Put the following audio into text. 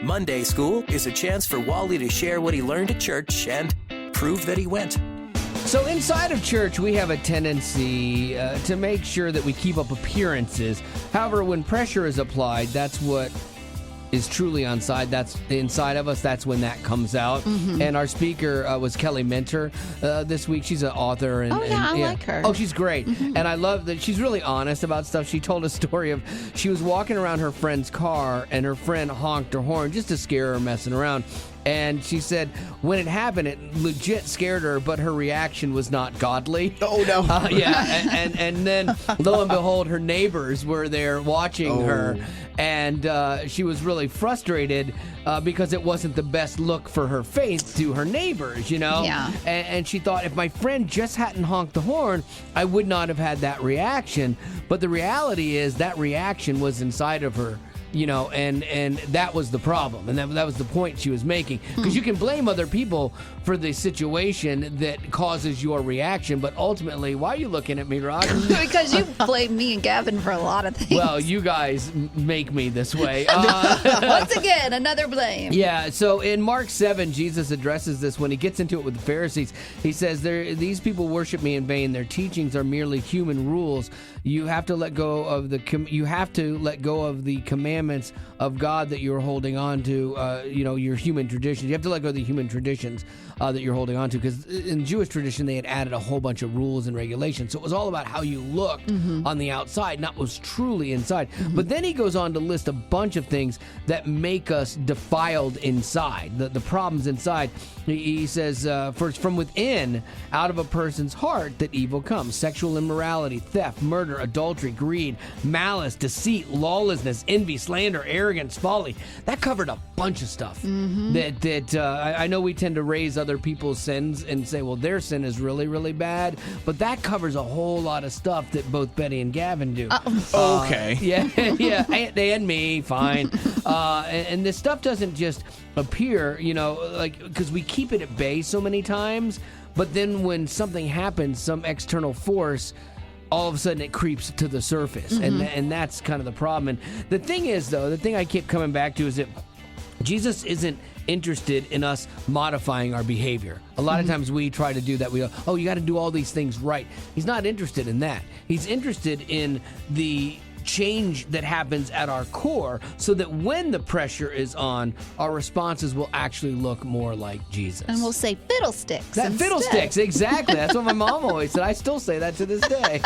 Monday School is a chance for Wally to share what he learned at church and prove that he went. So inside of church, we have a tendency to make sure that we keep up appearances. However, when pressure is applied, that's what is truly that's inside of us. That's when that comes out. And our speaker was Kelly Minter this week. She's an author. I like her. Oh, she's great. And I love that she's really honest about stuff. She told a story of she was walking around her friend's car and her friend honked her horn just to scare her messing around. And she said when it happened, it legit scared her, but her reaction was not godly. Oh, no. And then, lo and behold, her neighbors were there watching her. And she was really frustrated because it wasn't the best look for her face to her neighbors, you know? Yeah. And she thought if my friend just hadn't honked the horn, I would not have had that reaction. But the reality is that reaction was inside of her. You know, and that was the problem. And that was the point she was making. Because you can blame other people for the situation that causes your reaction. But ultimately, why are you looking at me, Rock? Because you blame me and Gavin for a lot of things. Well, you guys make me this way. Once again, another blame. Yeah, so in Mark 7, Jesus addresses this when he gets into it with the Pharisees. He says, these people worship me in vain. Their teachings are merely human rules. You have to let go of the commandments of God that you're holding on to, your human traditions. You have to let go of the human traditions that you're holding on to, because in Jewish tradition, they had added a whole bunch of rules and regulations. So it was all about how you looked on the outside, not what was truly inside. But then he goes on to list a bunch of things that make us defiled inside, the problems inside. He says, first, from within, out of a person's heart, that evil comes. Sexual immorality, theft, murder, adultery, greed, malice, deceit, lawlessness, envy, slander, arrogance, folly. That covered a bunch of stuff. I know we tend to raise other people's sins and say, well, their sin is really, really bad. But that covers a whole lot of stuff that both Betty and Gavin do. Okay. Yeah, and me, fine. And this stuff doesn't just appear, because we keep it at bay so many times. But then when something happens, some external force, all of a sudden it creeps to the surface. And that's kind of the problem. And the thing is, though, the thing I keep coming back to is that Jesus isn't interested in us modifying our behavior. A lot of times we try to do that. We go, oh, you got to do all these things right. He's not interested in that. He's interested in the change that happens at our core, so that when the pressure is on, our responses will actually look more like Jesus. And we'll say fiddlesticks. Fiddlesticks, exactly. That's what my mom always said. I still say that to this day.